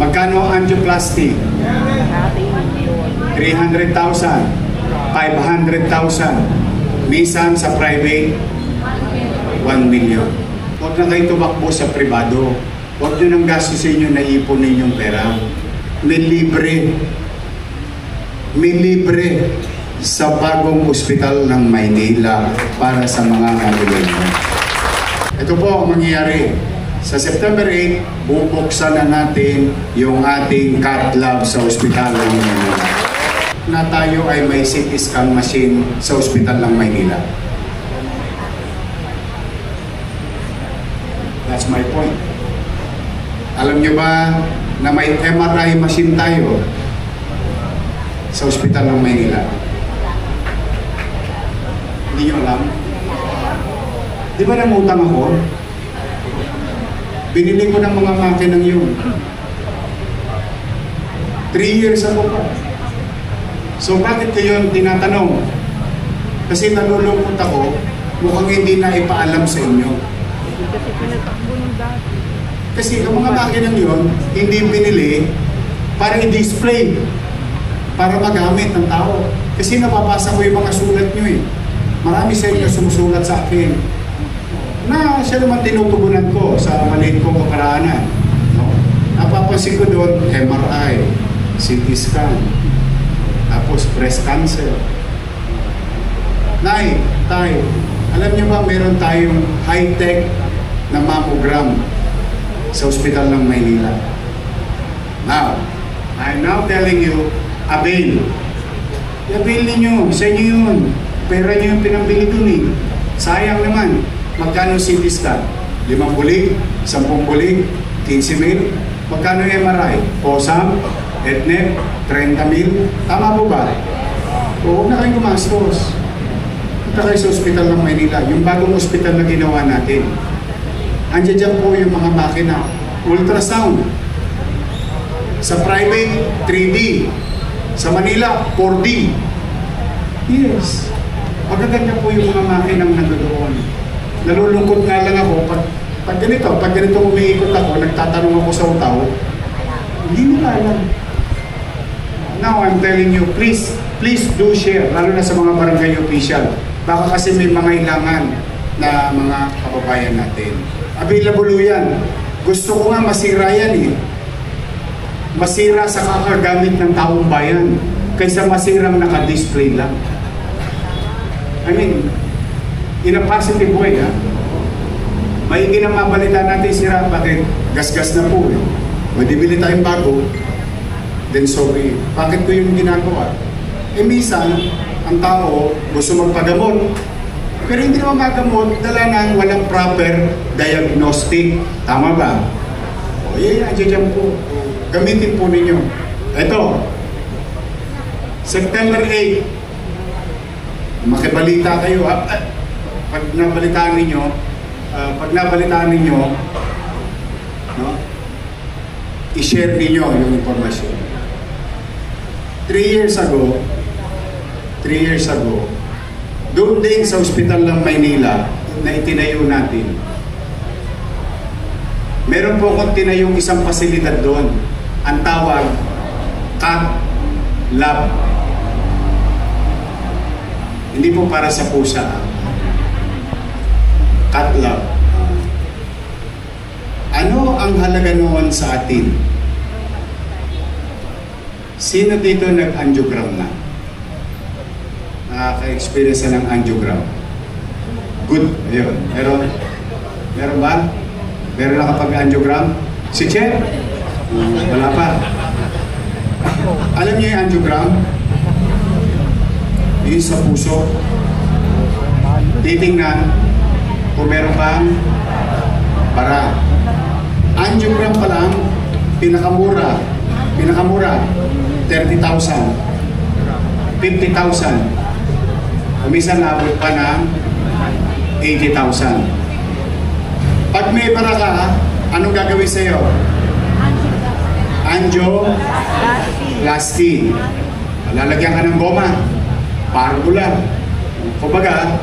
Magkano ang angioplasty? 300,000, 500,000. Minsan sa private, 1 million. Huwag na kayo tumakbo sa privado. Huwag nyo nang gastusin yung naipon ninyong pera. May libre sa bagong ospital ng Maynila para sa mga nalulungkot. Ito po ang mangyayari. Sa September 8, bubuksan na natin yung ating cath lab sa ospital ng Maynila. Na tayo ay may CT scan machine sa ospital ng Maynila. That's my point. Alam nyo ba na may MRI machine tayo sa ospital ng Maynila? Hindi nyo alam? Di ba namutang ako? Binili ko ng mga makinang yun. 3 years ako pa. So bakit kayo tinatanong? Kasi nalulungkot ako, mukhang hindi na ipaalam sa inyo. Kasi ang mga makinang yun, hindi binili para i-display, para magamit ng tao. Kasi napapasa ko yung mga sulat nyo eh. Marami sa inyo sumusulat sa akin na siya naman tinutugunan ko sa maliit kong kaparaanan. No? Napapansin ko doon, MRI, CT scan, tapos breast cancer. Nay, tay, alam niyo ba meron tayong high-tech na mammogram sa ospital ng Maynila? Now, I'm now telling you, avail. I-avail ninyo, sa inyo yun. Pera nyo yung pinambili dun eh. Sayang naman. Magkano CT scan? 5 bulig, 10 bulig, 15,000. Magkano MRI? POSAM, EDNET, 30,000. Tama po ba? Huwag na kayong gumastos. Punta kayo sa ospital ng Maynila. Yung bagong ospital na ginawa natin. Andiyan dyan po yung mga makina. Ultrasound. Sa private, 3D. Sa Manila, 4D. Yes. Magaganda po yung mga makinang nandoon. Nalulungkot nga lang ako, pag ganito umiikot ako, nagtatanong ako sa utaw, hindi nila alam. Now, I'm telling you, please do share, lalo na sa mga barangay official. Baka kasi may mga ilangan na mga kababayan natin. Available yan. Gusto ko nga masira yan eh. Masira sa kakagamit ng taong bayan kaysa masirang naka-display lang. I mean, in a positive way, ha? Maigi nang mabalita natin sira, bakit? Gas-gas na po, eh. Pwede bili tayong bago, then sorry. Bakit ko yung ginagawa? Eh, minsan, ang tao gusto magpagamot, pero hindi naman magamot, dala ng walang proper diagnostic. Tama ba? O, andyan po. Gamitin po ninyo. Ito, September 8, makibalita kayo, ha? Pag nabalitaan ninyo, no? I-share ninyo yung informasyon. 3 years ago, doon din sa ospital ng Maynila na itinayo natin, meron po akong tinayong isang pasilidad doon. Ang tawag, cath lab. Hindi po para sa pusa. Cath lab. Ano ang halaga noon sa atin? Sino dito nag-angiogram na? Nakaka-experience na ng angiogram? Good. Ayun. Meron ba? Meron nakapag-angiogram? Si Che? Wala pa. Alam niyo yung angiogram? Yung sa puso. Titingnan kung meron bang para. Angiogram pa lang, pinakamura, 30,000, 50,000. Minsan naabot pa ng 80,000. Pag may para ka, anong gagawin sa'yo? Angioplasty. Lalagyan ka ng goma. Parbular. Kumbaga,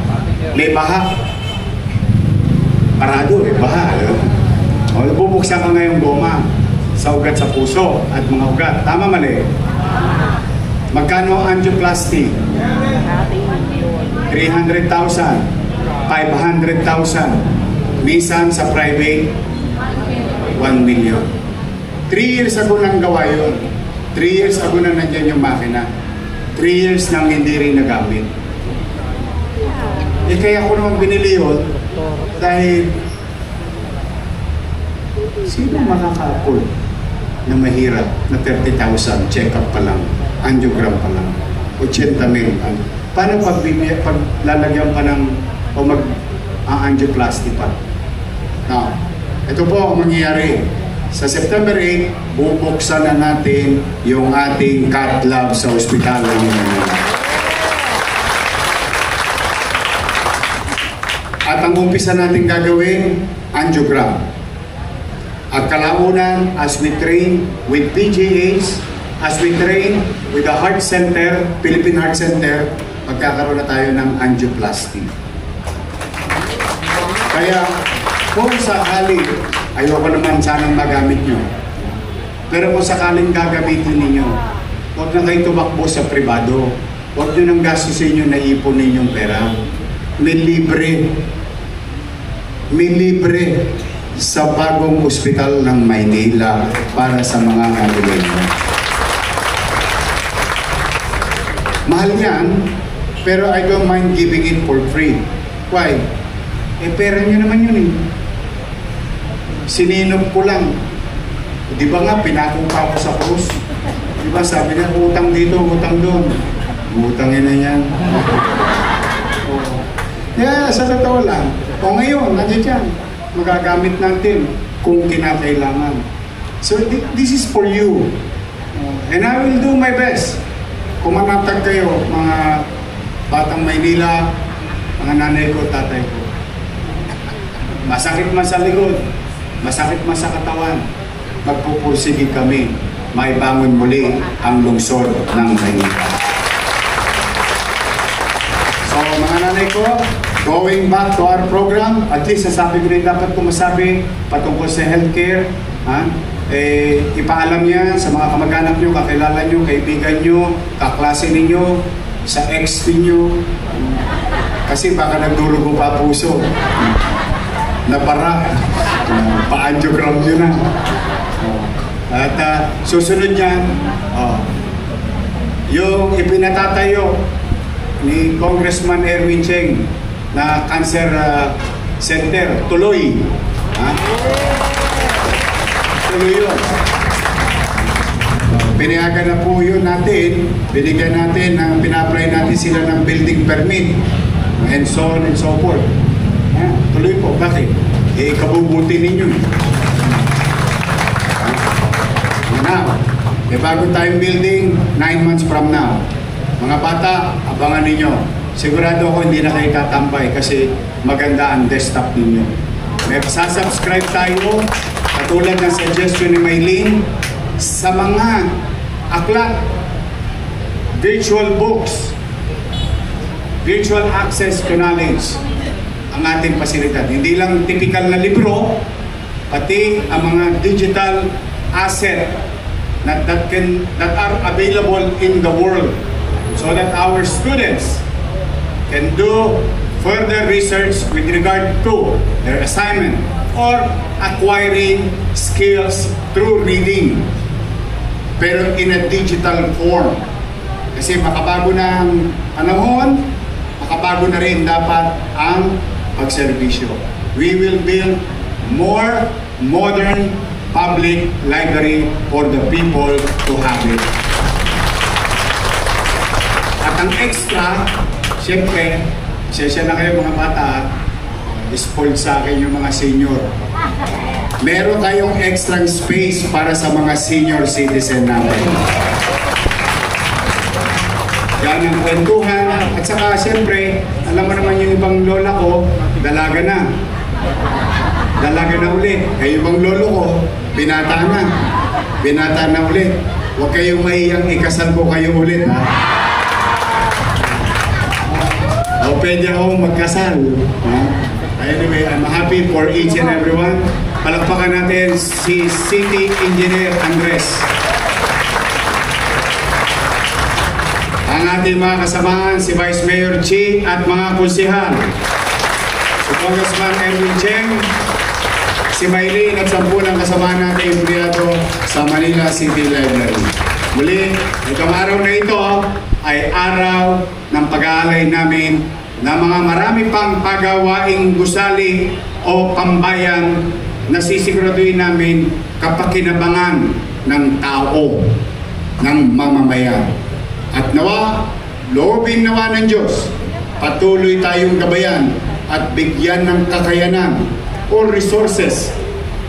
may baha. Parado, baha. O, bubuksan ka ngayong goma. sa ugat sa puso at mga ugat. Tama, mali? Magkano ang angioplasty? 300,000, 500,000. Minsan sa private, 1 million. 3 years ago nang gawa yun. 3 years ago na nandiyan yung makina. 3 years nang hindi rin nagamit. Eh kaya ko naman binili yun dahil sino makaka-afford na mahirap na 30,000 check-up pa lang, angiogram pa lang, 80,000. Paano pag lalagyan pa ng o mag-angioplasty pa? Now, ito po ang mangyayari. Sa September 8, bubuksan na natin yung ating cath lab sa ospital ng Manila. At ang umpisa natin gagawin, angiogram. At kalaunan, as we train with PGH, as we train with the Heart Center, Philippine Heart Center, magkakaroon na tayo ng angioplasty. Kaya, kung sakali, ayoko naman sanang magamit nyo. Pero kung sakaling gagamitin ninyo, huwag na kayo tumakbo sa pribado. Huwag nyo nang gastusin yung naipon ninyong pera. May libre sa bagong ospital ng Maynila para sa mga nalulungkot. Mahal yan, pero I don't mind giving it for free. Why? Eh, pera nyo naman yun eh. Sininop ko lang. Di ba nga, pinako pa ako sa krus? Di ba, sabi niya, utang dito, utang doon. Utangin na yan. Yeah, sa totoo lang. O ngayon, nandiyan dyan. Magagamit natin kung kinakailangan. So, this is for you. And I will do my best. Kung manatag kayo, mga batang Maynila, mga nanay ko, tatay ko. Masakit man sa likod, masakit man sa katawan, magpupursige kami, maibangon muli ang lungsod ng Maynila. So, mga nanay ko, going back to our program, at least nasabi ko rin dapat kong masabi patungkol sa healthcare. Ipaalam niya sa mga kamag-anak nyo, kakilala nyo, kaibigan nyo, kaklase ninyo, sa ex ninyo. Kasi baka nagdurugo pa puso. Nabara. Pa-angiogram nyo na. At susunod yan, yung ipinatatayo ni Congressman Erwin Cheng na cancer center, tuloy. Tuloy yun. Pinayagan na po yun natin, binigyan natin, pina-apply natin sila ng building permit, and so on and so forth. Tuloy po. Bakit? Eh, kabubuti ninyo. Now, bago tayong building, 9 months from now. Mga bata, abangan ninyo. Sigurado ako hindi na kayo tatambay kasi maganda ang desktop ninyo. May sasubscribe tayo, katulad ng suggestion ni Maylene, sa mga aklat, virtual books, virtual access to knowledge, ang ating pasilidad. Hindi lang typical na libro, pati ang mga digital asset that are available in the world so that our students can do further research with regard to their assignment or acquiring skills through reading, pero in a digital form. Kasi makabago na ang panahon, makabago na rin dapat ang pagserbisyo. We will build more modern public library for the people to have it. At ang extra, siyempre, sesya na kayo mga bata, spoiled sa akin yung mga senior. Meron kayong extra space para sa mga senior citizen natin. Yan ang kwentuhan. At saka siyempre, alam mo naman yung ibang lola ko, dalaga na. Dalaga na ulit. Ay ibang lolo ko, binata na. Binata na ulit. Huwag kayong mahiyang ikasal ko kayo ulit, ha? O pwede akong magkasal. Anyway, I'm happy for each and everyone. palakpakan natin si City Engineer Andres. Ang ating mga kasamahan, si Vice Mayor Chi at mga konsehal. Si Congressman Edwin Cheng, si Maylene at 10 kasamahan natin empleyado sa Manila City Library. Muli, itong araw na ito ay araw ng pag-aalay namin na mga marami pang pagawaing gusali o pambayan na sisiguraduhin namin kapakinabangan ng tao, ng mamamayan. At nawa, loobin nawa ng Diyos, patuloy tayong gabayan at bigyan ng kakayanan or resources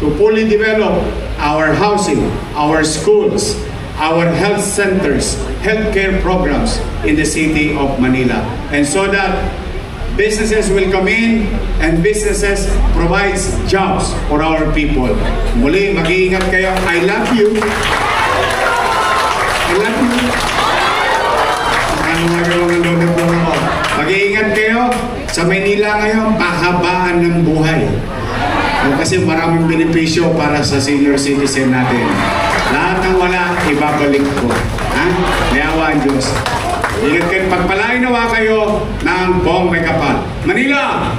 to fully develop our housing, our schools, our health centers, healthcare programs in the city of Manila. And so that businesses will come in and businesses provides jobs for our people. Muli, mag-iingat kayo. I love you. I love you. Mag-iingat kayo. Sa Maynila ngayon, pahabaan ng buhay. Kasi maraming benepisyo para sa senior citizen natin. Lahat ng wala, ibabalik ko. Ha? May awa ang Diyos. Ingat kayo, pagpalain nawa kayo ng buong may kapal. Manila!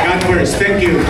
God first. Thank you.